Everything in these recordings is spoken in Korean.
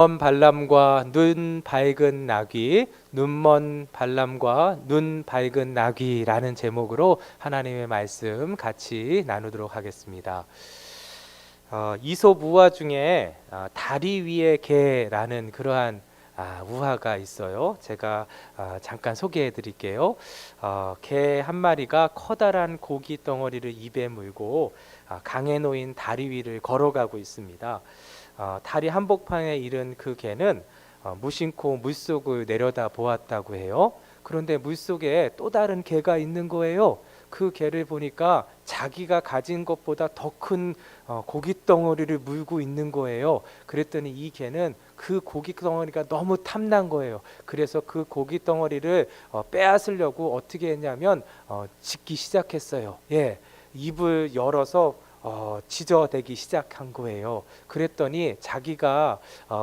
먼 발람과 눈 밝은 나귀, 눈먼 발람과 눈 밝은 나귀라는 제목으로 하나님의 말씀 같이 나누도록 하겠습니다. 이솝 우화 중에 다리 위의 개라는 그러한 우화가 있어요. 제가 잠깐 소개해 드릴게요. 개 한 마리가 커다란 고기 덩어리를 입에 물고 강에 놓인 다리 위를 걸어가고 있습니다. 다리 한복판에 이른 그 개는 무심코 물속을 내려다 보았다고 해요. 그런데 물속에 또 다른 개가 있는 거예요. 그 개를 보니까 자기가 가진 것보다 더 큰 고기 덩어리를 물고 있는 거예요. 그랬더니 이 개는 그 고기 덩어리가 너무 탐난 거예요. 그래서 그 고기 덩어리를 빼앗으려고 어떻게 했냐면 짖기 시작했어요. 입을 열어서 지저대기 시작한 거예요. 그랬더니 자기가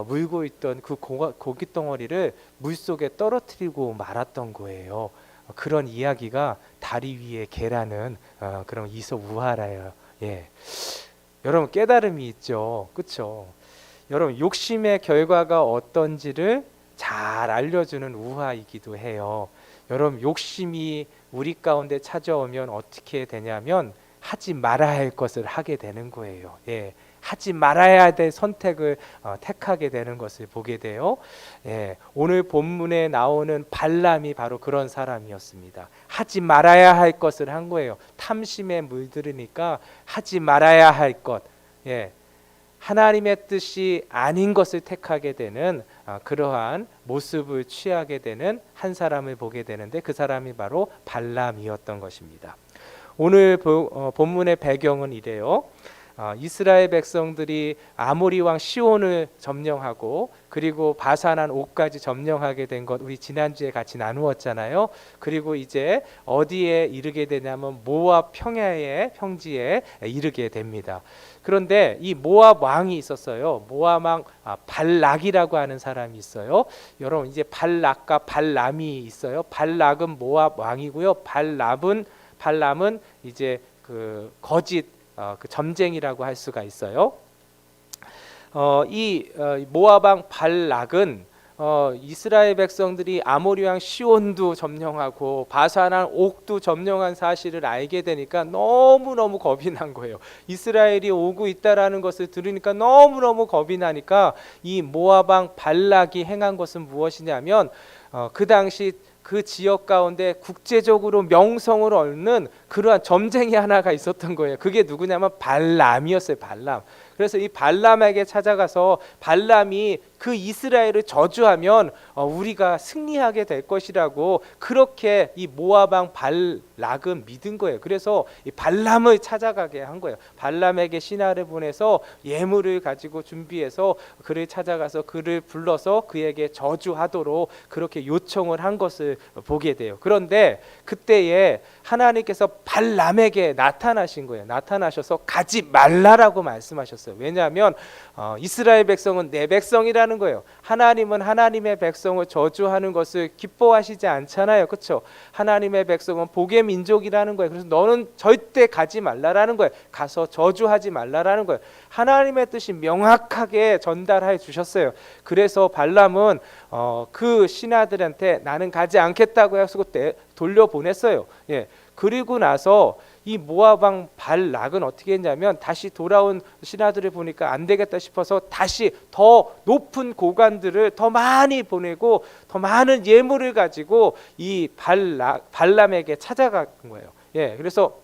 물고 있던 그 고기 덩어리를 물속에 떨어뜨리고 말았던 거예요. 그런 이야기가 다리 위에 개라는 그런 이솝 우화라요. 여러분 깨달음이 있죠, 그렇죠? 여러분 욕심의 결과가 어떤지를 잘 알려주는 우화이기도 해요. 여러분 욕심이 우리 가운데 찾아오면 어떻게 되냐면 하지 말아야 할 것을 하게 되는 거예요. 하지 말아야 될 선택을 택하게 되는 것을 보게 돼요. 오늘 본문에 나오는 발람이 바로 그런 사람이었습니다. 하지 말아야 할 것을 한 거예요. 탐심에 물들으니까 하지 말아야 할 것, 하나님의 뜻이 아닌 것을 택하게 되는 그러한 모습을 취하게 되는 한 사람을 보게 되는데 그 사람이 바로 발람이었던 것입니다. 오늘 본문의 배경은 이래요. 이스라엘 백성들이 아모리 왕 시온을 점령하고 그리고 바산한 옥까지 점령하게 된 것 우리 지난주에 같이 나누었잖아요. 그리고 이제 어디에 이르게 되냐면 모압 평지에 이르게 됩니다. 그런데 이 모압 왕이 있었어요. 모압 왕 발락이라고 하는 사람이 있어요. 여러분 이제 발락과 발람이 있어요. 발락은 모압 왕이고요. 발람은 이제 그 거짓 그 점쟁이라고 할 수가 있어요. 이 모압 왕 발락은 이스라엘 백성들이 아모리 왕 시온도 점령하고 바산한 옥도 점령한 사실을 알게 되니까 너무너무 겁이 난 거예요. 이스라엘이 오고 있다라는 것을 들으니까 너무너무 겁이 나니까 이 모압 왕 발락이 행한 것은 무엇이냐면 그 당시 그 지역 가운데 국제적으로 명성을 얻는 그러한 점쟁이 하나가 있었던 거예요. 그게 누구냐면 발람이었어요. 발람. 그래서 이 발람에게 찾아가서 발람이 그 이스라엘을 저주하면 우리가 승리하게 될 것이라고 그렇게 이 모압 왕 발락은 믿은 거예요. 그래서 이 발람을 찾아가게 한 거예요. 발람에게 신하를 보내서 예물을 가지고 준비해서 그를 찾아가서 그를 불러서 그에게 저주하도록 그렇게 요청을 한 것을 보게 돼요. 그런데 그때에 하나님께서 발람에게 나타나신 거예요. 나타나셔서 가지 말라라고 말씀하셨어요. 왜냐하면 이스라엘 백성은 내 백성이라는 거예요. 하나님은 하나님의 백성을 저주하는 것을 기뻐하시지 않잖아요. 그렇죠? 하나님의 백성은 복의 민족이라는 거예요. 그래서 너는 절대 가지 말라라는 거예요. 가서 저주하지 말라라는 거예요. 하나님의 뜻이 명확하게 전달해 주셨어요. 그래서 발람은 그 신하들한테 나는 가지 않겠다고 해서 돌려보냈어요. 그리고 나서 이 모압 왕 발락은 어떻게 했냐면 다시 돌아온 신하들을 보니까 안 되겠다 싶어서 다시 더 높은 고관들을 더 많이 보내고 더 많은 예물을 가지고 이 발람에게 찾아간 거예요. 그래서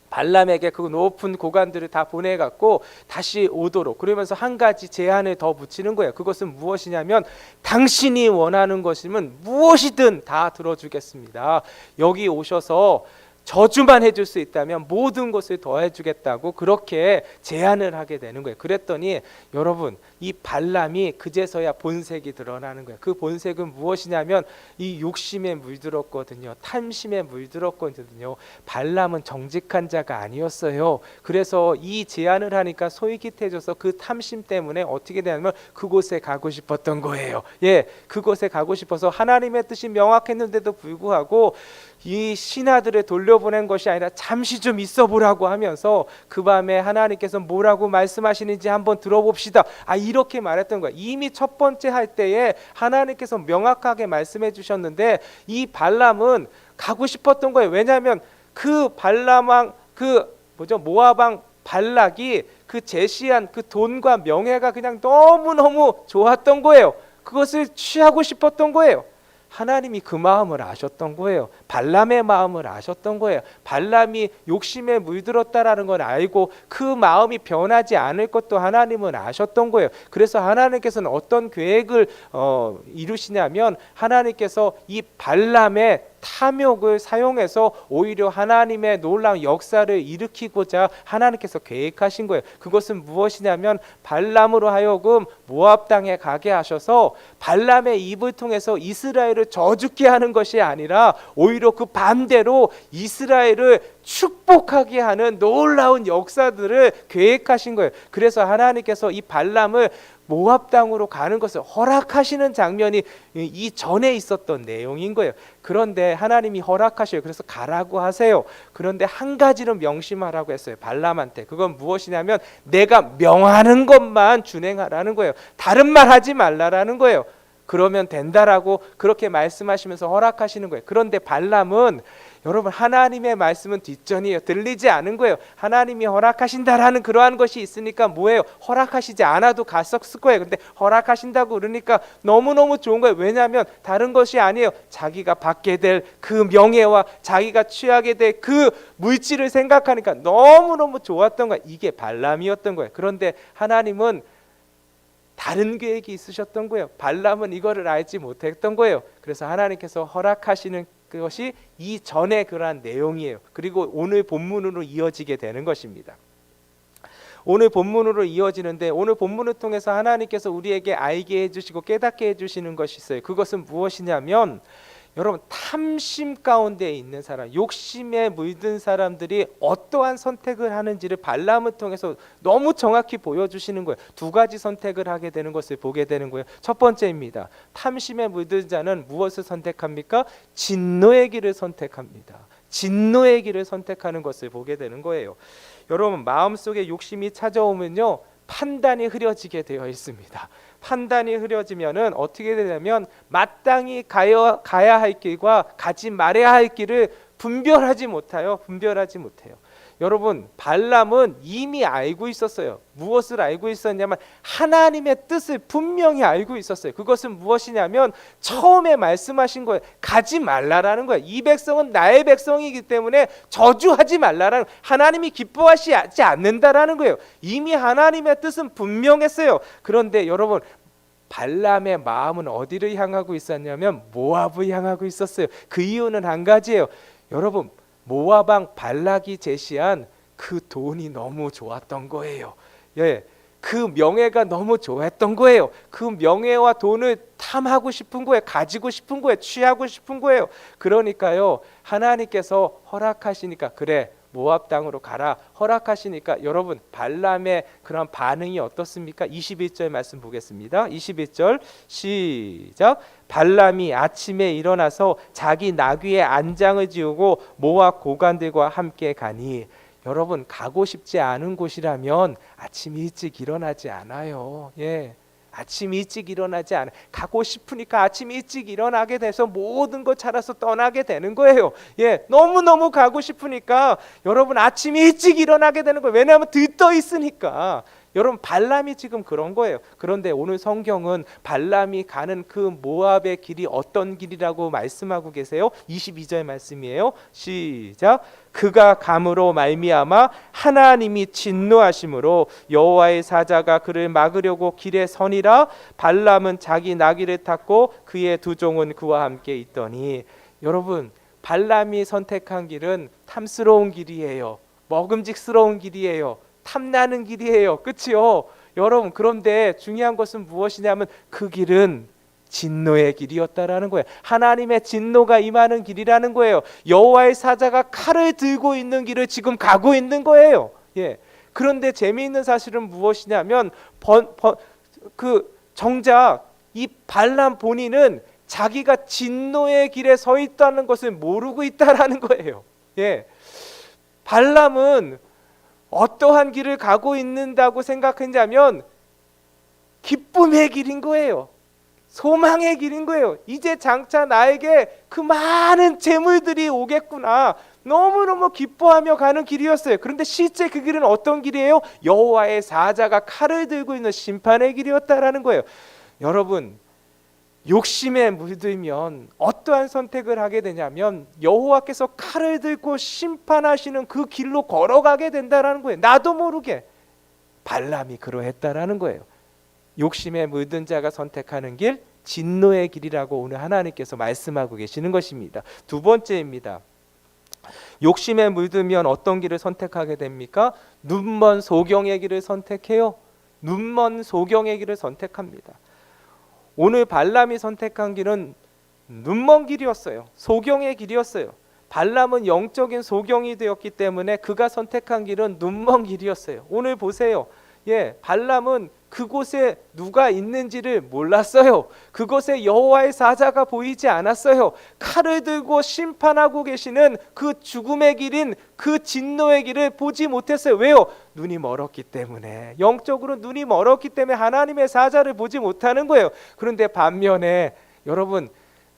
발람에게 그 높은 고관들을 다 보내갖고 다시 오도록 그러면서 한 가지 제한을 더 붙이는 거예요. 그것은 무엇이냐면 당신이 원하는 것이면 무엇이든 다 들어주겠습니다. 여기 오셔서 저주만 해줄 수 있다면 모든 것을 더 해주겠다고 그렇게 제안을 하게 되는 거예요. 그랬더니 여러분 이 발람이 그제서야 본색이 드러나는 거예요. 그 본색은 무엇이냐면 이 욕심에 물들었거든요. 탐심에 물들었거든요. 발람은 정직한 자가 아니었어요. 그래서 이 제안을 하니까 솔깃해져서 그 탐심 때문에 어떻게 되냐면 그곳에 가고 싶었던 거예요. 그곳에 가고 싶어서 하나님의 뜻이 명확했는데도 불구하고 이 신하들을 돌려보낸 것이 아니라 잠시 좀 있어 보라고 하면서 그 밤에 하나님께서 뭐라고 말씀하시는지 한번 들어봅시다. 이렇게 말했던 거야. 이미 첫 번째 할 때에 하나님께서 명확하게 말씀해 주셨는데 이 발람은 가고 싶었던 거예요. 왜냐하면 그 발람왕 모압 왕 발락이 그 제시한 그 돈과 명예가 그냥 너무너무 좋았던 거예요. 그것을 취하고 싶었던 거예요. 하나님이 그 마음을 아셨던 거예요. 발람의 마음을 아셨던 거예요. 발람이 욕심에 물들었다라는 걸 알고 그 마음이 변하지 않을 것도 하나님은 아셨던 거예요. 그래서 하나님께서는 어떤 계획을 이루시냐면 하나님께서 이 발람의 탐욕을 사용해서 오히려 하나님의 놀라운 역사를 일으키고자 하나님께서 계획하신 거예요. 그것은 무엇이냐면 발람으로 하여금 모압 땅에 가게 하셔서 발람의 입을 통해서 이스라엘을 저주게 하는 것이 아니라 오히려 그 반대로 이스라엘을 축복하게 하는 놀라운 역사들을 계획하신 거예요. 그래서 하나님께서 이 발람을 모압 땅으로 가는 것을 허락하시는 장면이 이 전에 있었던 내용인 거예요. 그런데 하나님이 허락하셔요. 그래서 가라고 하세요. 그런데 한 가지는 명심하라고 했어요. 발람한테. 그건 무엇이냐면 내가 명하는 것만 준행하라는 거예요. 다른 말 하지 말라라는 거예요. 그러면 된다라고 그렇게 말씀하시면서 허락하시는 거예요. 그런데 발람은 여러분 하나님의 말씀은 뒷전이에요. 들리지 않은 거예요. 하나님이 허락하신다라는 그러한 것이 있으니까 뭐예요? 허락하시지 않아도 갔었을 거예요. 근데 허락하신다고 그러니까 너무너무 좋은 거예요. 왜냐하면 다른 것이 아니에요. 자기가 받게 될 그 명예와 자기가 취하게 될 그 물질을 생각하니까 너무너무 좋았던 거예요. 이게 발람이었던 거예요. 그런데 하나님은 다른 계획이 있으셨던 거예요. 발람은 이거를 알지 못했던 거예요. 그래서 하나님께서 허락하시는 그것이 이전의 그러한 내용이에요. 그리고 오늘 본문으로 이어지게 되는 것입니다. 오늘 본문으로 이어지는데 오늘 본문을 통해서 하나님께서 우리에게 알게 해주시고 깨닫게 해주시는 것이 있어요. 그것은 무엇이냐면 여러분 탐심 가운데 있는 사람, 욕심에 물든 사람들이 어떠한 선택을 하는지를 발람을 통해서 너무 정확히 보여주시는 거예요. 두 가지 선택을 하게 되는 것을 보게 되는 거예요. 첫 번째입니다. 탐심에 물든 자는 무엇을 선택합니까? 진노의 길을 선택합니다. 진노의 길을 선택하는 것을 보게 되는 거예요. 여러분 마음속에 욕심이 찾아오면요 판단이 흐려지게 되어 있습니다. 판단이 흐려지면은 어떻게 되냐면 마땅히 가야 할 길과 가지 말아야 할 길을 분별하지 못해요. 여러분 발람은 이미 알고 있었어요. 무엇을 알고 있었냐면 하나님의 뜻을 분명히 알고 있었어요. 그것은 무엇이냐면 처음에 말씀하신 거예요. 가지 말라라는 거예요. 이 백성은 나의 백성이기 때문에 저주하지 말라라는, 하나님이 기뻐하시지 않는다라는 거예요. 이미 하나님의 뜻은 분명했어요. 그런데 여러분 발람의 마음은 어디를 향하고 있었냐면 모압을 향하고 있었어요. 그 이유는 한 가지예요. 여러분 모압 왕 발락이 제시한 그 돈이 너무 좋았던 거예요. 예, 그 명예가 너무 좋았던 거예요. 그 명예와 돈을 탐하고 싶은 거예요. 가지고 싶은 거예요. 취하고 싶은 거예요. 그러니까요 하나님께서 허락하시니까 그래 모압 땅으로 가라 허락하시니까 여러분 발람의 그런 반응이 어떻습니까? 21절 말씀 보겠습니다. 21절 시작. 발람이 아침에 일어나서 자기 나귀의 안장을 지우고 모압 고관들과 함께 가니, 여러분 가고 싶지 않은 곳이라면 아침 일찍 일어나지 않아요. 예. 아침 일찍 일어나지 않아. 가고 싶으니까 아침 일찍 일어나게 돼서 모든 걸 차려서 떠나게 되는 거예요. 예, 너무너무 가고 싶으니까 여러분 아침 일찍 일어나게 되는 거예요. 왜냐하면 들떠 있으니까. 여러분 발람이 지금 그런 거예요. 그런데 오늘 성경은 발람이 가는 그 모압의 길이 어떤 길이라고 말씀하고 계세요? 22절 말씀이에요. 시작. 그가 감으로 말미암아 하나님이 진노하심으로 여호와의 사자가 그를 막으려고 길에 서니라. 발람은 자기 나귀를 탔고 그의 두 종은 그와 함께 있더니, 여러분 발람이 선택한 길은 탐스러운 길이에요. 먹음직스러운 길이에요. 탐나는 길이에요. 그치요? 여러분 그런데 중요한 것은 무엇이냐면 그 길은 진노의 길이었다라는 거예요. 하나님의 진노가 임하는 길이라는 거예요. 여호와의 사자가 칼을 들고 있는 길을 지금 가고 있는 거예요. 예. 그런데 재미있는 사실은 무엇이냐면 정작 이 발람 본인은 자기가 진노의 길에 서 있다는 것을 모르고 있다라는 거예요. 예. 발람은 어떠한 길을 가고 있는다고 생각했냐면 기쁨의 길인 거예요. 소망의 길인 거예요. 이제 장차 나에게 그 많은 재물들이 오겠구나. 너무너무 기뻐하며 가는 길이었어요. 그런데 실제 그 길은 어떤 길이에요? 여호와의 사자가 칼을 들고 있는 심판의 길이었다라는 거예요. 여러분, 욕심에 물들면 어떠한 선택을 하게 되냐면 여호와께서 칼을 들고 심판하시는 그 길로 걸어가게 된다라는 거예요. 나도 모르게. 발람이 그러했다라는 거예요. 욕심에 물든 자가 선택하는 길, 진노의 길이라고 오늘 하나님께서 말씀하고 계시는 것입니다. 두 번째입니다. 욕심에 물들면 어떤 길을 선택하게 됩니까? 눈먼 소경의 길을 선택해요. 눈먼 소경의 길을 선택합니다. 오늘 발람이 선택한 길은 눈먼 길이었어요. 소경의 길이었어요. 발람은 영적인 소경이 되었기 때문에 그가 선택한 길은 눈먼 길이었어요. 오늘 보세요. 발람은 그곳에 누가 있는지를 몰랐어요. 그곳에 여호와의 사자가 보이지 않았어요. 칼을 들고 심판하고 계시는 그 죽음의 길인 그 진노의 길을 보지 못했어요. 왜요? 눈이 멀었기 때문에. 영적으로 눈이 멀었기 때문에 하나님의 사자를 보지 못하는 거예요. 그런데 반면에 여러분,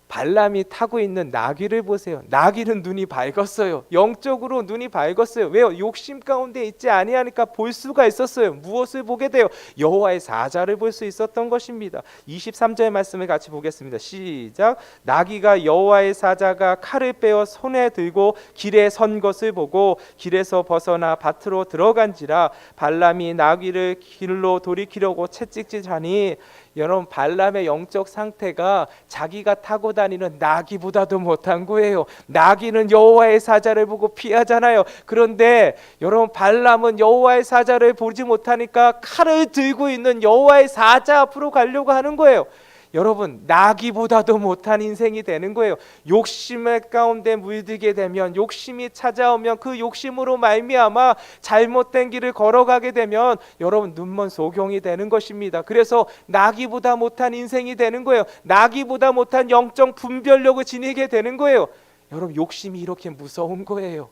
발람이 타고 있는 나귀를 보세요. 나귀는 눈이 밝았어요. 영적으로 눈이 밝았어요. 왜요? 욕심 가운데 있지 아니하니까 볼 수가 있었어요. 무엇을 보게 돼요? 여호와의 사자를 볼 수 있었던 것입니다. 23절의 말씀을 같이 보겠습니다. 시작. 나귀가 여호와의 사자가 칼을 빼어 손에 들고 길에 선 것을 보고 길에서 벗어나 밭으로 들어간지라. 발람이 나귀를 길로 돌이키려고 채찍질하니, 여러분, 발람의 영적 상태가 자기가 타고 다니는 나귀보다도 못한 거예요. 나귀는 여호와의 사자를 보고 피하잖아요. 그런데 여러분, 발람은 여호와의 사자를 보지 못하니까 칼을 들고 있는 여호와의 사자 앞으로 가려고 하는 거예요. 여러분, 나귀보다도 못한 인생이 되는 거예요. 욕심의 가운데 물들게 되면, 욕심이 찾아오면 그 욕심으로 말미암아 잘못된 길을 걸어가게 되면 여러분, 눈먼 소경이 되는 것입니다. 그래서 나귀보다 못한 인생이 되는 거예요. 나귀보다 못한 영적 분별력을 지니게 되는 거예요. 여러분, 욕심이 이렇게 무서운 거예요.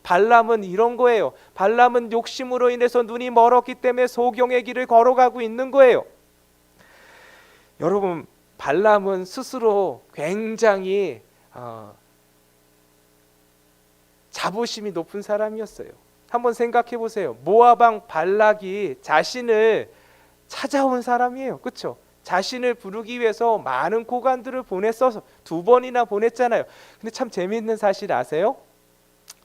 발람은 이런 거예요. 발람은 욕심으로 인해서 눈이 멀었기 때문에 소경의 길을 걸어가고 있는 거예요. 여러분, 발람은 스스로 굉장히 자부심이 높은 사람이었어요. 한번 생각해 보세요. 모압 왕 발락이 자신을 찾아온 사람이에요. 그렇죠? 자신을 부르기 위해서 많은 고관들을 보냈어서 2번이나 보냈잖아요. 근데 참 재미있는 사실 아세요?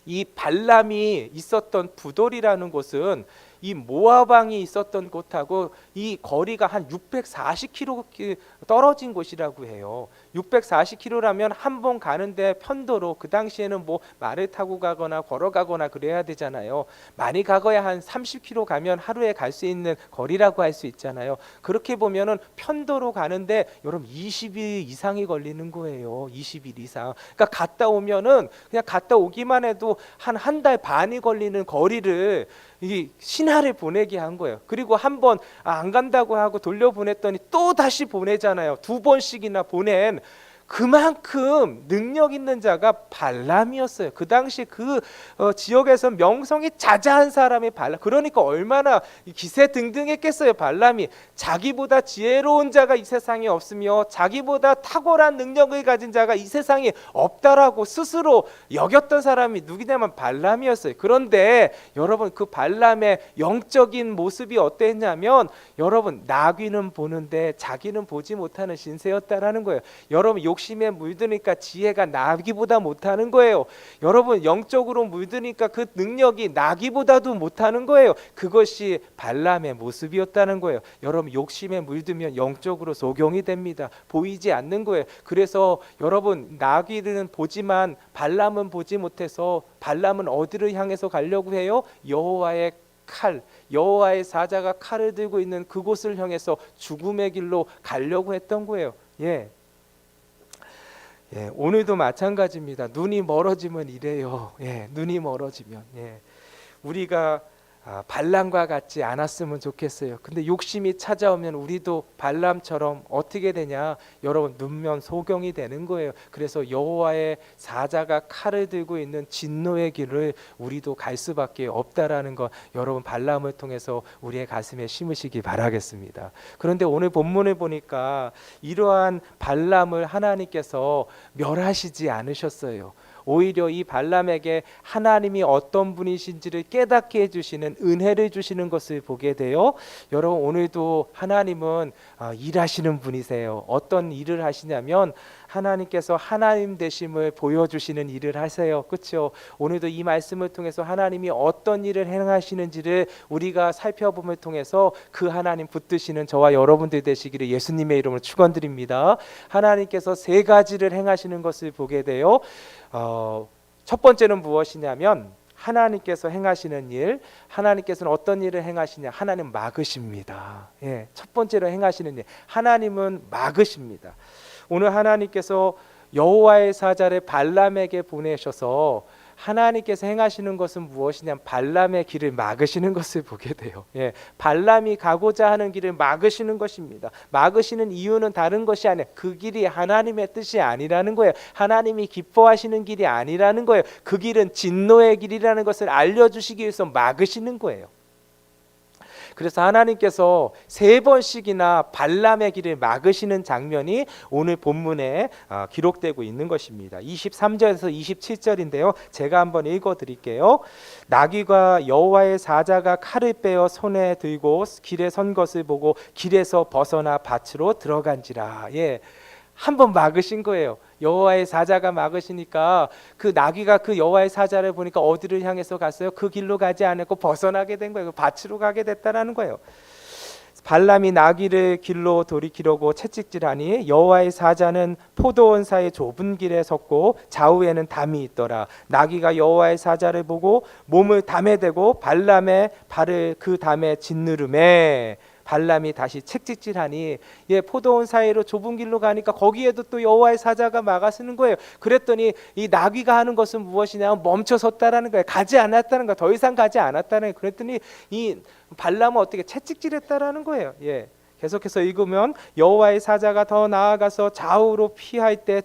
이 발람이 있었던 부돌이라는 곳은 이 모압 왕이 있었던 곳하고 이 거리가 한 640km 떨어진 곳이라고 해요. 640km라면 한 번 가는데 편도로, 그 당시에는 뭐 말을 타고 가거나 걸어가거나 그래야 되잖아요. 많이 가거야 한 30km 가면 하루에 갈 수 있는 거리라고 할 수 있잖아요. 그렇게 보면은 편도로 가는데 여러분 20일 이상이 걸리는 거예요. 20일 이상. 그러니까 갔다 오면은 그냥 갔다 오기만 해도 한 달 반이 걸리는 거리를 이 신하를 보내게 한 거예요. 그리고 한 번 안 간다고 하고 돌려보냈더니 또 다시 보내잖아요. 2번씩이나 보낸 그만큼 능력 있는 자가 발람이었어요. 그 당시 그 지역에서 명성이 자자한 사람이 발람. 그러니까 얼마나 기세등등했겠어요. 발람이 자기보다 지혜로운 자가 이 세상에 없으며 자기보다 탁월한 능력을 가진 자가 이 세상에 없다라고 스스로 여겼던 사람이 누구냐면 발람이었어요. 그런데 여러분, 그 발람의 영적인 모습이 어땠냐면 여러분, 나귀는 보는데 자기는 보지 못하는 신세였다라는 거예요. 여러분, 욕심에 물드니까 지혜가 나귀보다 못하는 거예요. 여러분, 영적으로 물드니까 그 능력이 나귀보다도 못하는 거예요. 그것이 발람의 모습이었다는 거예요. 여러분, 욕심에 물들면 영적으로 소경이 됩니다. 보이지 않는 거예요. 그래서 여러분, 나귀는 보지만 발람은 보지 못해서 발람은 어디를 향해서 가려고 해요? 여호와의 칼, 여호와의 사자가 칼을 들고 있는 그곳을 향해서 죽음의 길로 가려고 했던 거예요. 오늘도 마찬가지입니다. 눈이 멀어지면 이래요. 눈이 멀어지면 우리가 발람과 같지 않았으면 좋겠어요. 근데 욕심이 찾아오면 우리도 발람처럼 어떻게 되냐? 여러분 눈면 소경이 되는 거예요. 그래서 여호와의 사자가 칼을 들고 있는 진노의 길을 우리도 갈 수밖에 없다라는 거 여러분 발람을 통해서 우리의 가슴에 심으시기 바라겠습니다. 그런데 오늘 본문을 보니까 이러한 발람을 하나님께서 멸하시지 않으셨어요. 오히려 이 발람에게 하나님이 어떤 분이신지를 깨닫게 해주시는 은혜를 주시는 것을 보게 돼요. 여러분 오늘도 하나님은 일하시는 분이세요. 어떤 일을 하시냐면 하나님께서 하나님 되심을 보여주시는 일을 하세요. 그렇죠? 오늘도 이 말씀을 통해서 하나님이 어떤 일을 행하시는지를 우리가 살펴봄을 통해서 그 하나님 붙드시는 저와 여러분들 되시기를 예수님의 이름으로 축원드립니다. 하나님께서 세 가지를 행하시는 것을 보게 돼요. 첫 번째는 무엇이냐면 하나님께서 행하시는 일, 하나님께서는 어떤 일을 행하시냐? 하나님 막으십니다. 예, 첫 번째로 행하시는 일, 하나님은 막으십니다. 오늘 하나님께서 여호와의 사자를 발람에게 보내셔서 하나님께서 행하시는 것은 무엇이냐면 발람의 길을 막으시는 것을 보게 돼요. 예, 발람이 가고자 하는 길을 막으시는 것입니다. 막으시는 이유는 다른 것이 아니라 그 길이 하나님의 뜻이 아니라는 거예요. 하나님이 기뻐하시는 길이 아니라는 거예요. 그 길은 진노의 길이라는 것을 알려주시기 위해서 막으시는 거예요. 그래서 하나님께서 세 번씩이나 발람의 길을 막으시는 장면이 오늘 본문에 기록되고 있는 것입니다. 23절에서 27절인데요. 제가 한번 읽어드릴게요. 나귀가 여호와의 사자가 칼을 빼어 손에 들고 길에 선 것을 보고 길에서 벗어나 밭으로 들어간지라. 예, 한번 막으신 거예요. 여호와의 사자가 막으시니까 그 나귀가 그 여호와의 사자를 보니까 어디를 향해서 갔어요? 그 길로 가지 않고 벗어나게 된 거예요. 밭으로 가게 됐다라는 거예요. 발람이 나귀를 길로 돌이키려고 채찍질하니 여호와의 사자는 포도원 사이 좁은 길에 섰고 좌우에는 담이 있더라. 나귀가 여호와의 사자를 보고 몸을 담에 대고 발람의 발을 그 담에 짓누르매 발람이 다시 채찍질하니 포도원 사이로 좁은 길로 가니까 거기에도 또 여호와의 사자가 막아서는 거예요. 그랬더니 이 나귀가 하는 것은 무엇이냐면 멈춰섰다라는 거예요. 가지 않았다는 거예요. 더 이상 가지 않았다는 거예요. 그랬더니 이 발람은 어떻게 채찍질했다라는 거예요. 계속해서 읽으면 여호와의 사자가 더 나아가서 좌우로 피할 때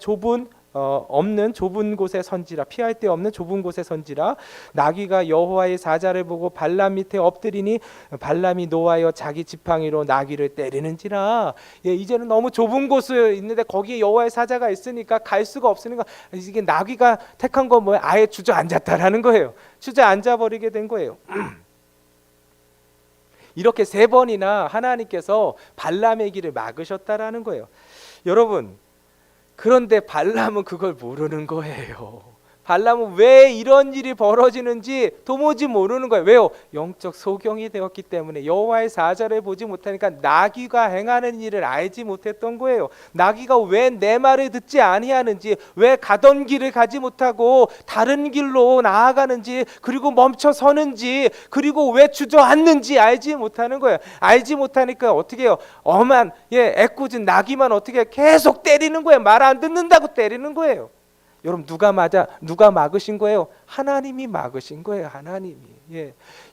없는 좁은 곳에 선지라 피할 데 없는 좁은 곳에 선지라 나귀가 여호와의 사자를 보고 발람 밑에 엎드리니 발람이 노하여 자기 지팡이로 나귀를 때리는지라. 이제는 너무 좁은 곳에 있는데 거기에 여호와의 사자가 있으니까 갈 수가 없으니까 이게 나귀가 택한 건 뭐예요? 아예 주저앉았다라는 거예요. 주저앉아 버리게 된 거예요. 이렇게 세 번이나 하나님께서 발람의 길을 막으셨다라는 거예요. 여러분, 그런데 발람은 그걸 모르는 거예요. 발람은 왜 이런 일이 벌어지는지 도무지 모르는 거예요. 왜요? 영적 소경이 되었기 때문에 여호와의 사자를 보지 못하니까 나귀가 행하는 일을 알지 못했던 거예요. 나귀가 왜 내 말을 듣지 아니하는지, 왜 가던 길을 가지 못하고 다른 길로 나아가는지, 그리고 멈춰 서는지, 그리고 왜 주저앉는지 알지 못하는 거예요. 알지 못하니까 어떻게 해요? 애꿎은 나귀만 어떻게 계속 때리는 거예요. 말 안 듣는다고 때리는 거예요. 여러분 누가 막으신 거예요? 하나님이 막으신 거예요. 하나님이.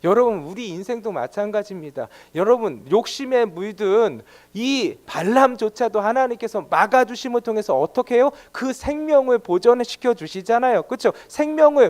여러분 우리 인생도 마찬가지입니다. 여러분 욕심에 물든 이 발람조차도 하나님께서 막아주심을 통해서 어떻게 해요? 그 생명을 보존시켜 주시잖아요. 그렇죠?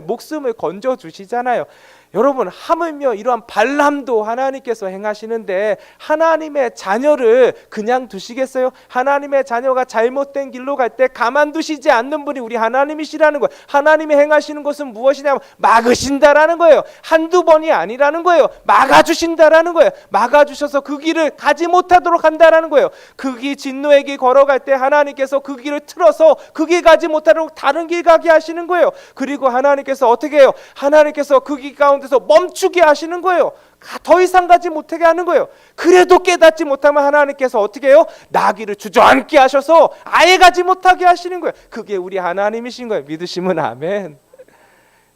목숨을 건져 주시잖아요. 여러분 하물며 이러한 발람도 하나님께서 행하시는데 하나님의 자녀를 그냥 두시겠어요? 하나님의 자녀가 잘못된 길로 갈 때 가만두시지 않는 분이 우리 하나님이시라는 거예요. 하나님이 행하시는 것은 무엇이냐면 막으신다라는 거예요. 한두 번이 아니라는 거예요. 막아주신다라는 거예요. 막아주셔서 그 길을 가지 못하도록 한다라는 거예요. 그 길 진노의 길 걸어갈 때 하나님께서 그 길을 틀어서 그 길 가지 못하도록 다른 길 가게 하시는 거예요. 그리고 하나님께서 어떻게 해요? 하나님께서 그 길 가운데서 멈추게 하시는 거예요. 더 이상 가지 못하게 하는 거예요. 그래도 깨닫지 못하면 하나님께서 어떻게 해요? 나귀를 주저앉게 하셔서 아예 가지 못하게 하시는 거예요. 그게 우리 하나님이신 거예요. 믿으시면 아멘.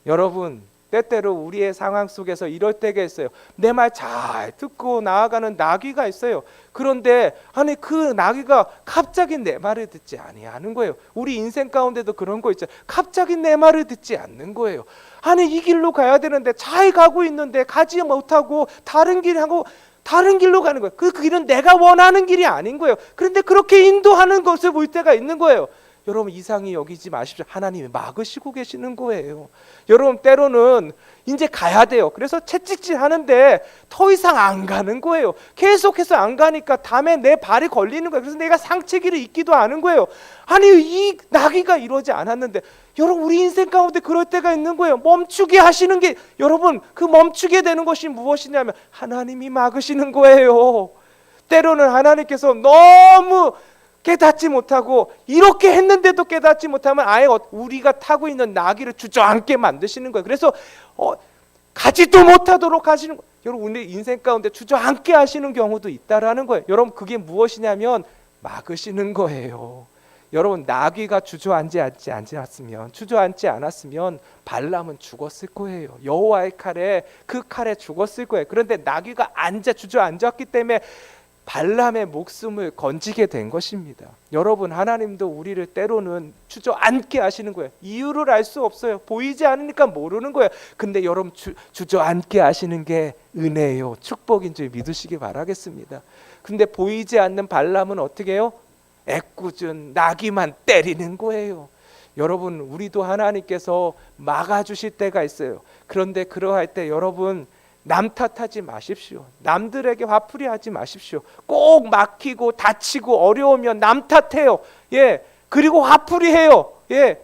여러분 때때로 우리의 상황 속에서 이럴 때가 있어요. 내 말 잘 듣고 나아가는 나귀가 있어요. 그런데 아니 그 나귀가 갑자기 내 말을 듣지 아니하는 거예요. 우리 인생 가운데도 그런 거 있죠. 갑자기 내 말을 듣지 않는 거예요. 아니 이 길로 가야 되는데 잘 가고 있는데 가지 못하고 다른 길로 가는 거예요. 그 길은 내가 원하는 길이 아닌 거예요. 그런데 그렇게 인도하는 것을 볼 때가 있는 거예요. 여러분 이상히 여기지 마십시오. 하나님이 막으시고 계시는 거예요. 여러분 때로는 이제 가야 돼요. 그래서 채찍질 하는데 더 이상 안 가는 거예요. 계속해서 안 가니까 다음에 내 발이 걸리는 거예요. 그래서 내가 상체기를 입기도 하는 거예요. 아니 이 나귀가 이러지 않았는데 여러분 우리 인생 가운데 그럴 때가 있는 거예요. 멈추게 하시는 게 여러분 그 멈추게 되는 것이 무엇이냐면 하나님이 막으시는 거예요. 때로는 하나님께서 너무 깨닫지 못하고 이렇게 했는데도 깨닫지 못하면 아예 우리가 타고 있는 나귀를 주저앉게 만드시는 거예요. 그래서 가지도 못하도록 하시는 거예요. 여러분 우리 인생 가운데 주저앉게 하시는 경우도 있다라는 거예요. 여러분 그게 무엇이냐면 막으시는 거예요. 여러분 나귀가 주저앉지 않았으면 발람은 죽었을 거예요. 여호와의 칼에 그 칼에 죽었을 거예요. 그런데 나귀가 주저앉았기 때문에 발람의 목숨을 건지게 된 것입니다. 여러분 하나님도 우리를 때로는 주저앉게 하시는 거예요. 이유를 알 수 없어요. 보이지 않으니까 모르는 거예요. 근데 여러분 주저앉게 하시는 게 은혜예요. 축복인 줄 믿으시기 바라겠습니다. 근데 보이지 않는 발람은 어떻게 해요? 애꿎은 나귀만 때리는 거예요. 여러분 우리도 하나님께서 막아주실 때가 있어요. 그런데 그러할 때 여러분 남 탓하지 마십시오. 남들에게 화풀이 하지 마십시오. 꼭 막히고 다치고 어려우면 남 탓해요. 그리고 화풀이해요.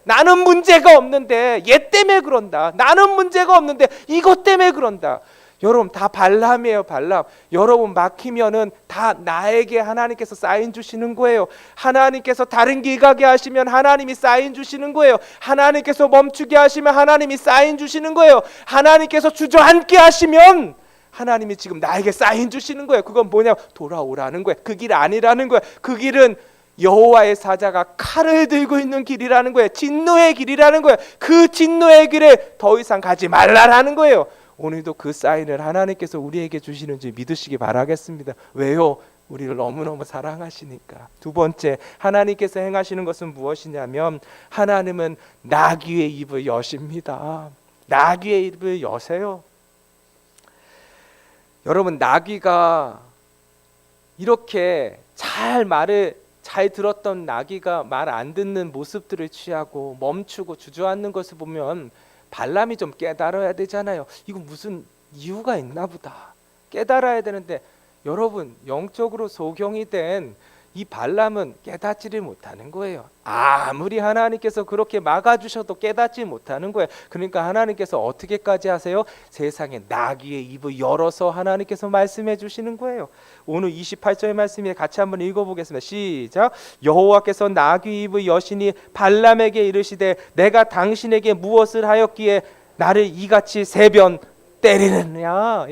나는 문제가 없는데 얘 때문에 그런다. 나는 문제가 없는데 이것 때문에 그런다. 여러분 다 발람이에요. 발람. 여러분 막히면은 다 나에게 하나님께서 사인 주시는 거예요. 하나님께서 다른 길 가게 하시면 하나님이 사인 주시는 거예요. 하나님께서 멈추게 하시면 하나님이 사인 주시는 거예요. 하나님께서 주저앉게 하시면 하나님이 지금 나에게 사인 주시는 거예요. 그건 뭐냐? 돌아오라는 거예요. 그 길 아니라는 거예요. 그 길은 여호와의 사자가 칼을 들고 있는 길이라는 거예요. 진노의 길이라는 거예요. 그 진노의 길에 더 이상 가지 말라라는 거예요. 오늘도 그 사인을 하나님께서 우리에게 주시는지 믿으시기 바라겠습니다. 왜요? 우리를 너무너무 사랑하시니까. 두 번째, 하나님께서 행하시는 것은 무엇이냐면 하나님은 나귀의 입을 여십니다. 나귀의 입을 여세요. 여러분 나귀가 이렇게 잘 들었던 나귀가 말 안 듣는 모습들을 취하고 멈추고 주저앉는 것을 보면 발람이 좀 깨달아야 되잖아요. 이거 무슨 이유가 있나 보다. 깨달아야 되는데 여러분 영적으로 소경이 된 이 발람은 깨닫지를 못하는 거예요. 아무리 하나님께서 그렇게 막아주셔도 깨닫지 못하는 거예요. 그러니까 하나님께서 어떻게까지 하세요? 세상에 나귀의 입을 열어서 하나님께서 말씀해 주시는 거예요. 오늘 28절의 말씀에 같이 한번 읽어보겠습니다. 시작. 여호와께서 나귀 입을 여시니 발람에게 이르시되 내가 당신에게 무엇을 하였기에 나를 이같이 세 번 때리느냐.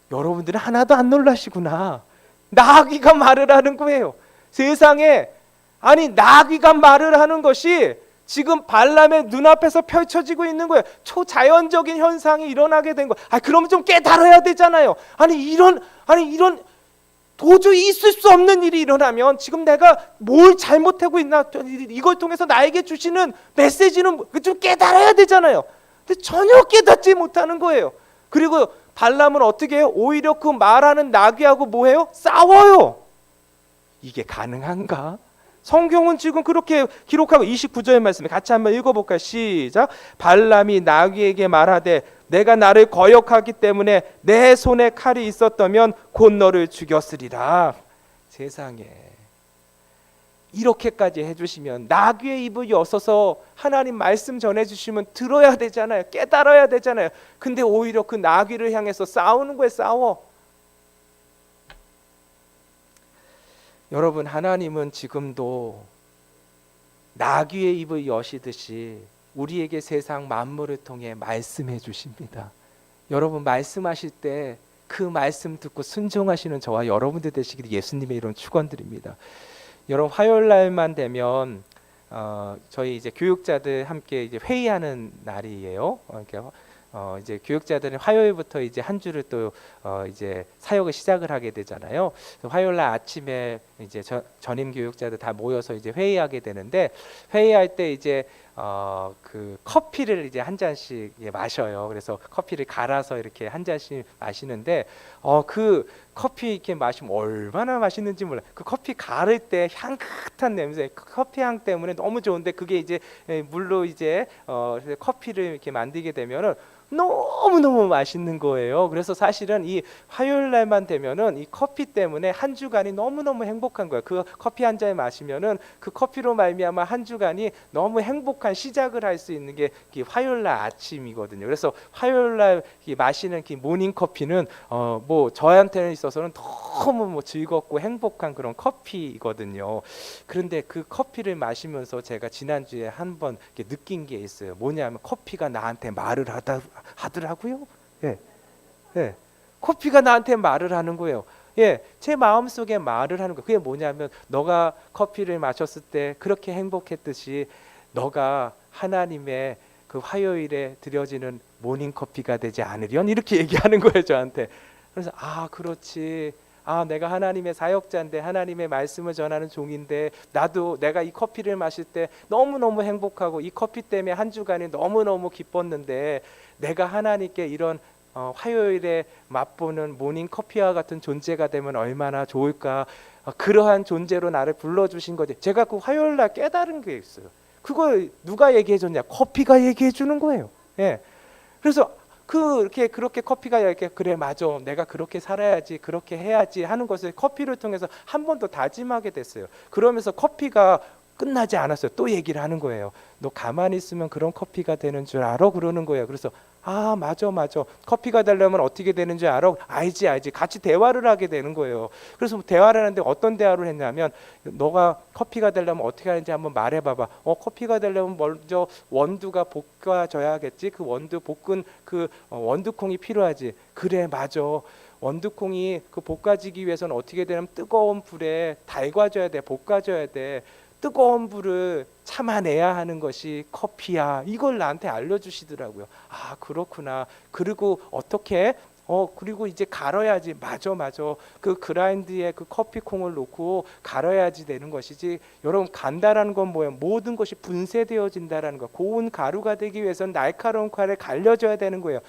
여러분들은 하나도 안 놀라시구나. 나귀가 말을 하는 거예요. 세상에 아니 나귀가 말을 하는 것이 지금 발람의 눈앞에서 펼쳐지고 있는 거예요. 초자연적인 현상이 일어나게 된 거예요. 그러면 좀 깨달아야 되잖아요. 아니 이런 도저히 있을 수 없는 일이 일어나면 지금 내가 뭘 잘못하고 있나, 이걸 통해서 나에게 주시는 메시지는 좀 깨달아야 되잖아요. 근데 전혀 깨닫지 못하는 거예요. 그리고 발람은 어떻게 해요? 오히려 그 말하는 나귀하고 뭐해요? 싸워요. 이게 가능한가? 성경은 지금 그렇게 기록하고 29절의 말씀에 같이 한번 읽어볼까요? 시작. 발람이 나귀에게 말하되 내가 나를 거역하기 때문에 내 손에 칼이 있었다면 곧 너를 죽였으리라. 세상에 이렇게까지 해주시면 나귀의 입을 여서서 하나님 말씀 전해주시면 들어야 되잖아요. 깨달아야 되잖아요. 근데 오히려 그 나귀를 향해서 싸우는 거예요. 싸워. 여러분 하나님은 지금도 나귀의 입을 여시듯이 우리에게 세상 만물을 통해 말씀해 주십니다. 여러분 말씀하실 때 그 말씀 듣고 순종하시는 저와 여러분들 되시기를 예수님의 이름 축원드립니다. 여러분 화요일 날만 되면 저희 이제 교육자들 함께 이제 회의하는 날이에요. 이제 교육자들은 화요일부터 이제 한 주를 또 이제 사역을 시작을 하게 되잖아요. 그래서 화요일 날 아침에 이제 전임 교육자들 다 모여서 이제 회의하게 되는데, 회의할 때 이제 그 커피를 이제 한 잔씩 마셔요. 그래서 커피를 갈아서 이렇게 한 잔씩 마시는데, 그 커피 이렇게 마시면 얼마나 맛있는지 몰라요. 그 커피 가를 때 향긋한 냄새, 그 커피 향 때문에 너무 좋은데, 그게 이제 물로 이제 커피를 이렇게 만들게 되면은 너무너무 맛있는 거예요. 그래서 사실은 이 화요일 날만 되면은 이 커피 때문에 한 주간이 너무너무 행복한 거예요. 그 커피 한 잔 마시면은 그 커피로 말미암아 한 주간이 너무 행복한 시작을 할 수 있는 게 이 화요일 날 아침이거든요. 그래서 화요일 날 마시는 이 모닝 커피는 뭐 저한테는 있어서는 너무 뭐 즐겁고 행복한 그런 커피이거든요. 그런데 그 커피를 마시면서 제가 지난주에 한번 느낀 게 있어요. 뭐냐면 커피가 나한테 말을 하더라고요. 예, 예. 커피가 나한테 말을 하는 거예요. 예, 제 마음속에 말을 하는 거예요. 그게 뭐냐면, 너가 커피를 마셨을 때 그렇게 행복했듯이 너가 하나님의 그 화요일에 드려지는 모닝 커피가 되지 않으련, 이렇게 얘기하는 거예요, 저한테. 그래서 그렇지. 내가 하나님의 사역자인데, 하나님의 말씀을 전하는 종인데, 나도 내가 이 커피를 마실 때 너무너무 행복하고 이 커피 때문에 한 주간이 너무너무 기뻤는데, 내가 하나님께 이런 화요일에 맛보는 모닝 커피와 같은 존재가 되면 얼마나 좋을까. 그러한 존재로 나를 불러주신 거지. 제가 그 화요일 날 깨달은 게 있어요. 그걸 누가 얘기해 줬냐? 커피가 얘기해 주는 거예요. 예. 그래서 그렇게 커피가 이렇게, 그래 맞아, 내가 그렇게 살아야지, 그렇게 해야지 하는 것을 커피를 통해서 한 번 더 다짐하게 됐어요. 그러면서 커피가 끝나지 않았어요. 또 얘기를 하는 거예요. 너 가만히 있으면 그런 커피가 되는 줄 알아? 그러는 거예요. 그래서 맞아. 커피가 되려면 어떻게 되는 줄 알아? 알지. 같이 대화를 하게 되는 거예요. 그래서 대화를 하는데, 어떤 대화를 했냐면, 너가 커피가 되려면 어떻게 하는지 한번 말해봐봐. 커피가 되려면 먼저 원두가 볶아져야겠지. 그 원두 볶은 그 원두콩이 필요하지. 그래 맞아. 원두콩이 그 볶아지기 위해서는 어떻게 되냐면, 뜨거운 불에 달궈져야 돼. 볶아져야 돼. 뜨거운 불을 참아내야 하는 것이 커피야. 이걸 나한테 알려주시더라고요. 그렇구나. 그리고 어떻게? 그리고 이제 갈아야지. 맞아. 그 그라인드에 그 커피콩을 놓고 갈아야지 되는 것이지. 여러분, 간다라는 건 뭐예요? 모든 것이 분쇄되어진다라는 거. 고운 가루가 되기 위해서는 날카로운 칼에 갈려져야 되는 거예요.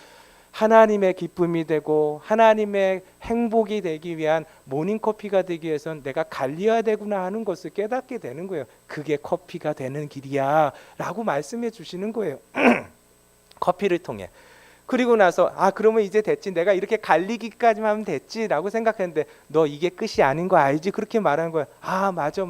하나님의 기쁨이 되고 하나님의 행복이 되기 위한 모닝커피가 되기 위해서는 내가 갈려야 되구나 하는 것을 깨닫게 되는 거예요. 그게 커피가 되는 길이야 라고 말씀해 주시는 거예요. 커피를 통해. 그리고 나서 그러면 이제 됐지, 내가 이렇게 갈리기까지만 하면 됐지 라고 생각했는데, 너 이게 끝이 아닌 거 알지? 그렇게 말하는 거야. 맞아.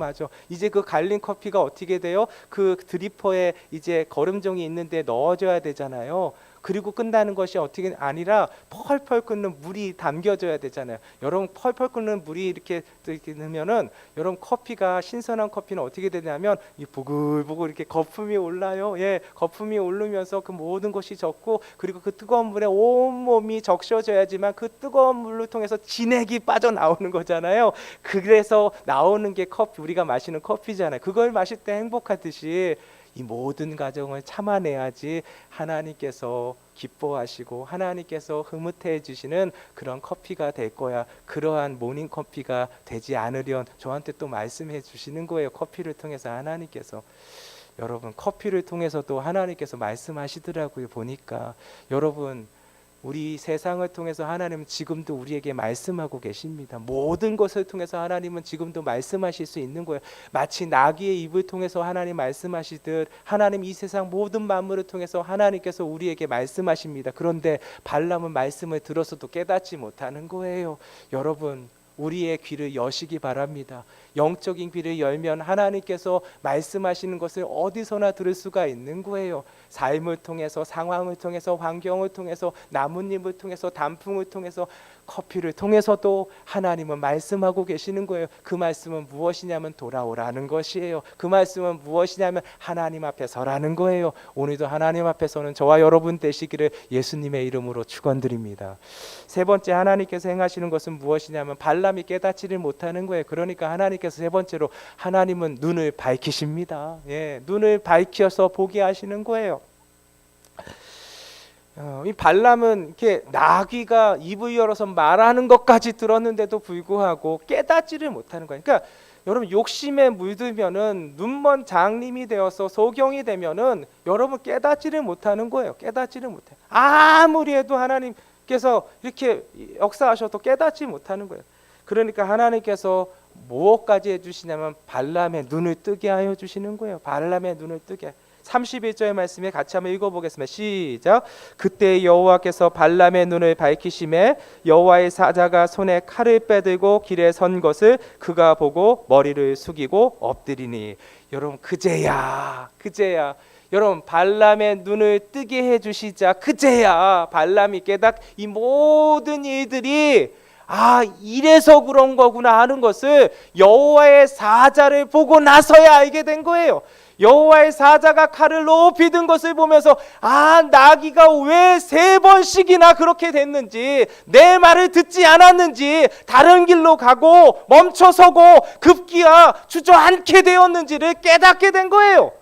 이제 그 갈린 커피가 어떻게 돼요? 그 드리퍼에 이제 거름종이 있는데 넣어줘야 되잖아요. 그리고 끝나는 것이 어떻게 아니라 펄펄 끓는 물이 담겨져야 되잖아요. 여러분, 펄펄 끓는 물이 이렇게 넣으면은, 여러분, 커피가, 신선한 커피는 어떻게 되냐면 이 보글보글 이렇게 거품이 올라요. 예, 거품이 오르면서 그 모든 것이 젖고, 그리고 그 뜨거운 물에 온 몸이 적셔져야지만 그 뜨거운 물을 통해서 진액이 빠져나오는 거잖아요. 그래서 나오는 게 커피, 우리가 마시는 커피잖아요. 그걸 마실 때 행복하듯이 이 모든 과정을 참아내야지 하나님께서 기뻐하시고 하나님께서 흐뭇해 주시는 그런 커피가 될 거야. 그러한 모닝 커피가 되지 않으련 저한테 또 말씀해 주시는 거예요. 커피를 통해서 하나님께서. 여러분, 커피를 통해서도 하나님께서 말씀하시더라고요. 보니까 여러분, 우리 세상을 통해서 하나님은 지금도 우리에게 말씀하고 계십니다. 모든 것을 통해서 하나님은 지금도 말씀하실 수 있는 거예요. 마치 나귀의 입을 통해서 하나님 말씀하시듯, 하나님 이 세상 모든 만물을 통해서 하나님께서 우리에게 말씀하십니다. 그런데 발람은 말씀을 들어서도 깨닫지 못하는 거예요. 여러분, 우리의 귀를 여시기 바랍니다. 영적인 귀를 열면 하나님께서 말씀하시는 것을 어디서나 들을 수가 있는 거예요. 삶을 통해서, 상황을 통해서, 환경을 통해서, 나뭇잎을 통해서, 단풍을 통해서, 커피를 통해서도 하나님은 말씀하고 계시는 거예요. 그 말씀은 무엇이냐면 돌아오라는 것이에요. 그 말씀은 무엇이냐면 하나님 앞에 서라는 거예요. 오늘도 하나님 앞에 서는 저와 여러분 되시기를 예수님의 이름으로 축원드립니다. 세 번째, 하나님께서 행하시는 것은 무엇이냐면 발람이 깨닫지를 못하는 거예요. 그러니까 하나님 하나님께서 세 번째로 하나님은 눈을 밝히십니다. 예, 눈을 밝혀서 보게 하시는 거예요. 이 발람은 이렇게 나귀가 입을 열어서 말하는 것까지 들었는데도 불구하고 깨닫지를 못하는 거예요. 그러니까 여러분 욕심에 물들면은 눈먼 장님이 되어서 소경이 되면은 여러분 깨닫지를 못하는 거예요. 깨닫지를 못해. 아무리 해도 하나님께서 이렇게 역사하셔도 깨닫지 못하는 거예요. 그러니까 하나님께서 무엇까지 해주시냐면 발람의 눈을 뜨게 하여 주시는 거예요. 발람의 눈을 뜨게. 31절의 말씀에 같이 한번 읽어보겠습니다. 시작. 그때 여호와께서 발람의 눈을 밝히심에 여호와의 사자가 손에 칼을 빼들고 길에 선 것을 그가 보고 머리를 숙이고 엎드리니. 여러분 그제야 여러분 발람의 눈을 뜨게 해주시자 그제야 발람이 이 모든 일들이 이래서 그런 거구나 하는 것을 여호와의 사자를 보고 나서야 알게 된 거예요. 여호와의 사자가 칼을 높이 든 것을 보면서 나귀가 왜 3번씩이나 그렇게 됐는지, 내 말을 듣지 않았는지, 다른 길로 가고 멈춰서고 급기야 주저앉게 되었는지를 깨닫게 된 거예요.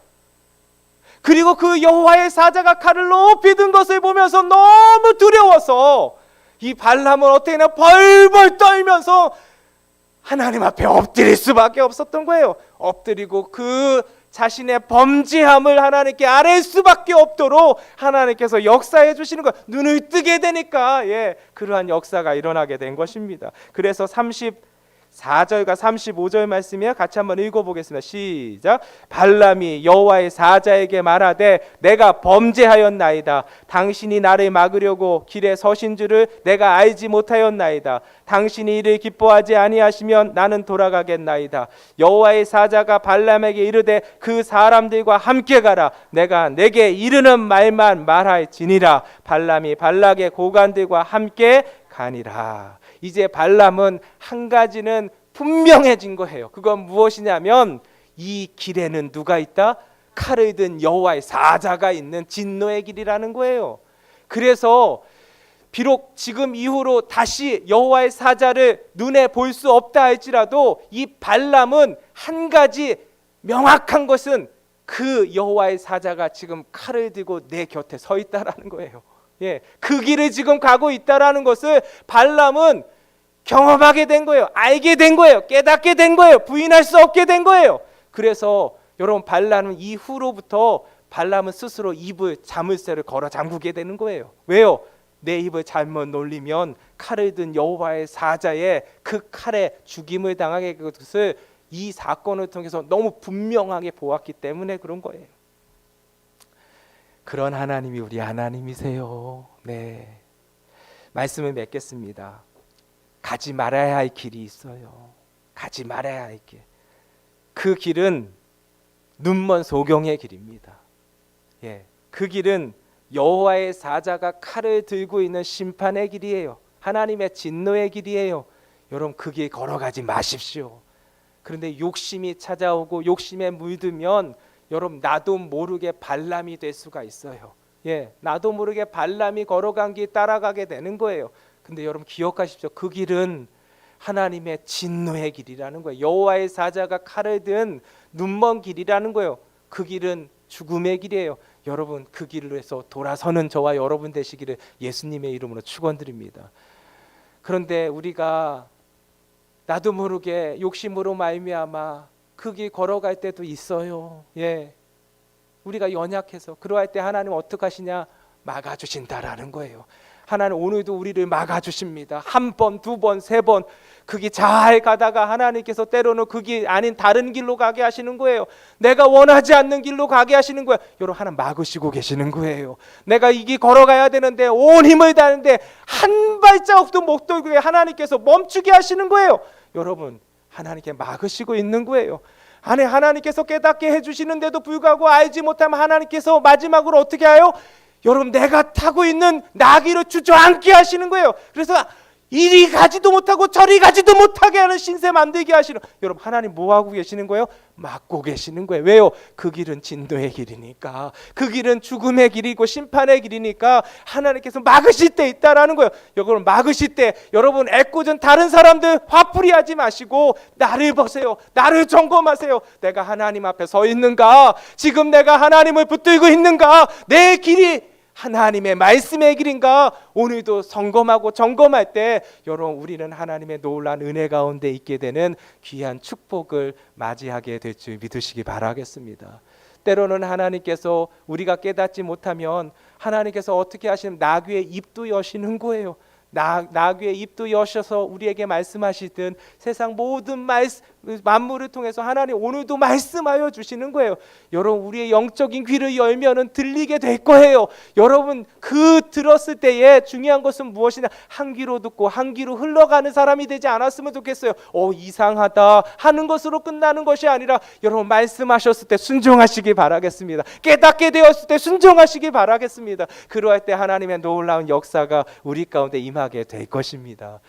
그리고 그 여호와의 사자가 칼을 높이 든 것을 보면서 너무 두려워서 이 발람은 어떻게 했나 벌벌 떨면서 하나님 앞에 엎드릴 수밖에 없었던 거예요. 엎드리고 그 자신의 범죄함을 하나님께 아뢰 수밖에 없도록 하나님께서 역사해 주시는 것, 눈을 뜨게 되니까 그러한 역사가 일어나게 된 것입니다. 그래서 34절과 35절 말씀이요, 같이 한번 읽어보겠습니다. 시작. 발람이 여호와의 사자에게 말하되 내가 범죄하였나이다. 당신이 나를 막으려고 길에 서신 줄을 내가 알지 못하였나이다. 당신이 이를 기뻐하지 아니하시면 나는 돌아가겠나이다. 여호와의 사자가 발람에게 이르되 그 사람들과 함께 가라. 내가 내게 이르는 말만 말할지니라. 발람이 발락의 고관들과 함께 가니라. 이제 발람은 한 가지는 분명해진 거예요. 그건 무엇이냐면 이 길에는 누가 있다? 칼을 든 여호와의 사자가 있는 진노의 길이라는 거예요. 그래서 비록 지금 이후로 다시 여호와의 사자를 눈에 볼 수 없다 할지라도 이 발람은 한 가지 명확한 것은 그 여호와의 사자가 지금 칼을 들고 내 곁에 서 있다라는 거예요. 그 길을 지금 가고 있다라는 것을 발람은 경험하게 된 거예요. 알게 된 거예요. 깨닫게 된 거예요. 부인할 수 없게 된 거예요. 그래서 여러분 발람은 이후로부터 발람은 스스로 입을 자물쇠를 걸어 잠그게 되는 거예요. 왜요? 내 입을 잘못 놀리면 칼을 든 여호와의 사자의 그 칼에 죽임을 당하게 된 것을 이 사건을 통해서 너무 분명하게 보았기 때문에 그런 거예요. 그런 하나님이 우리 하나님이세요. 네. 말씀을 맺겠습니다. 가지 말아야 할 길이 있어요. 가지 말아야 할 길. 그 길은 눈먼 소경의 길입니다. 그 길은 여호와의 사자가 칼을 들고 있는 심판의 길이에요. 하나님의 진노의 길이에요. 여러분 그 길 걸어가지 마십시오. 그런데 욕심이 찾아오고 욕심에 물들면 여러분 나도 모르게 발람이 될 수가 있어요. 나도 모르게 발람이 걸어간 길 따라가게 되는 거예요. 근데 여러분 기억하십시오. 그 길은 하나님의 진노의 길이라는 거예요. 여호와의 사자가 칼을 든 눈먼 길이라는 거예요. 그 길은 죽음의 길이에요. 여러분 그 길로 해서 돌아서는 저와 여러분 되시기를 예수님의 이름으로 축원드립니다. 그런데 우리가 나도 모르게 욕심으로 말미암아 그 길 걸어갈 때도 있어요. 우리가 연약해서 그러할 때 하나님 어떻게 하시냐? 막아주신다라는 거예요. 하나님 오늘도 우리를 막아주십니다. 한 번, 두 번, 세 번 그 길 잘 가다가 하나님께서 때로는 그 길 아닌 다른 길로 가게 하시는 거예요. 내가 원하지 않는 길로 가게 하시는 거예요. 여러분 하나님 막으시고 계시는 거예요. 내가 이 길 걸어가야 되는데 온 힘을 다하는데 한 발자국도 못 돌게 하나님께서 멈추게 하시는 거예요. 여러분 하나님께 막으시고 있는 거예요. 하나님께서 깨닫게 해주시는데도 불구하고 알지 못하면 하나님께서 마지막으로 어떻게 해요? 여러분 내가 타고 있는 나귀를 주저앉게 하시는 거예요. 그래서 이리 가지도 못하고 저리 가지도 못하게 하는 신세 만들게 하시는, 여러분 하나님 뭐 하고 계시는 거예요? 막고 계시는 거예요. 왜요? 그 길은 진노의 길이니까, 그 길은 죽음의 길이고 심판의 길이니까 하나님께서 막으실 때 있다라는 거예요. 여러분 막으실 때 여러분 애꿎은 다른 사람들 화풀이하지 마시고 나를 보세요. 나를 점검하세요. 내가 하나님 앞에 서 있는가? 지금 내가 하나님을 붙들고 있는가? 내 길이 하나님의 말씀의 길인가? 오늘도 점검할 때 여러분 우리는 하나님의 놀라운 은혜 가운데 있게 되는 귀한 축복을 맞이하게 될 줄 믿으시기 바라겠습니다. 때로는 하나님께서 우리가 깨닫지 못하면 하나님께서 어떻게 하시면 나귀의 입도 여시는 거예요. 나귀의 입도 여셔서 우리에게 말씀하시든 세상 모든 만물을 통해서 하나님 오늘도 말씀하여 주시는 거예요. 여러분 우리의 영적인 귀를 열면은 들리게 될 거예요. 여러분 그 들었을 때에 중요한 것은 무엇이냐, 한 귀로 듣고 한 귀로 흘러가는 사람이 되지 않았으면 좋겠어요. 이상하다 하는 것으로 끝나는 것이 아니라 여러분 말씀하셨을 때 순종하시기 바라겠습니다. 깨닫게 되었을 때 순종하시기 바라겠습니다. 그러할 때 하나님의 놀라운 역사가 우리 가운데 임하게 될 것입니다.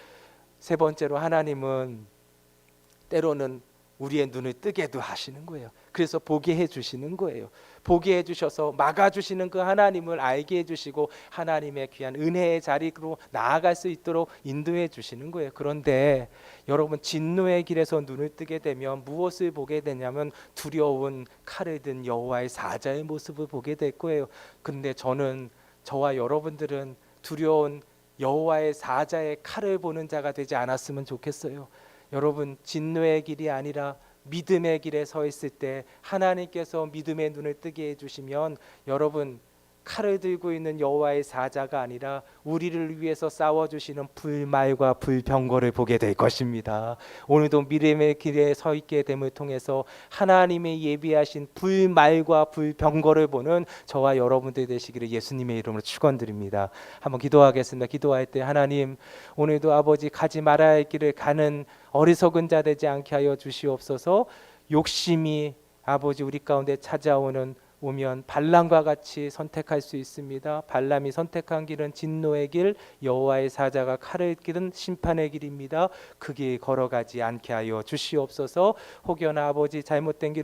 세 번째로 하나님은 때로는 우리의 눈을 뜨게도 하시는 거예요. 그래서 보게 해주시는 거예요. 보게 해주셔서 막아주시는 그 하나님을 알게 해주시고 하나님의 귀한 은혜의 자리로 나아갈 수 있도록 인도해 주시는 거예요. 그런데 여러분 진노의 길에서 눈을 뜨게 되면 무엇을 보게 되냐면 두려운 칼을 든 여호와의 사자의 모습을 보게 될 거예요. 근데 저와 여러분들은 두려운 여호와의 사자의 칼을 보는 자가 되지 않았으면 좋겠어요. 여러분 진노의 길이 아니라 믿음의 길에 서 있을 때 하나님께서 믿음의 눈을 뜨게 해주시면 여러분 칼을 들고 있는 여호와의 사자가 아니라 우리를 위해서 싸워주시는 불말과 불병거를 보게 될 것입니다. 오늘도 믿음의 길에 서 있게 됨을 통해서 하나님의 예비하신 불말과 불병거를 보는 저와 여러분들 되시기를 예수님의 이름으로 축원드립니다. 한번 기도하겠습니다. 기도할 때 하나님 오늘도 아버지 가지 말아야 할 길을 가는 어리석은 자 되지 않게 하여 주시옵소서. 욕심이 아버지 우리 가운데 오면 발람과 같이 선택할 수 있습니다. 발람이 선택한 길은 진노의 길, 여호와의 사자가 칼을 길은 심판의 길입니다. 그 길 걸어가지 않게 하여 주시옵소서. 혹여나 아버지 잘못된 길을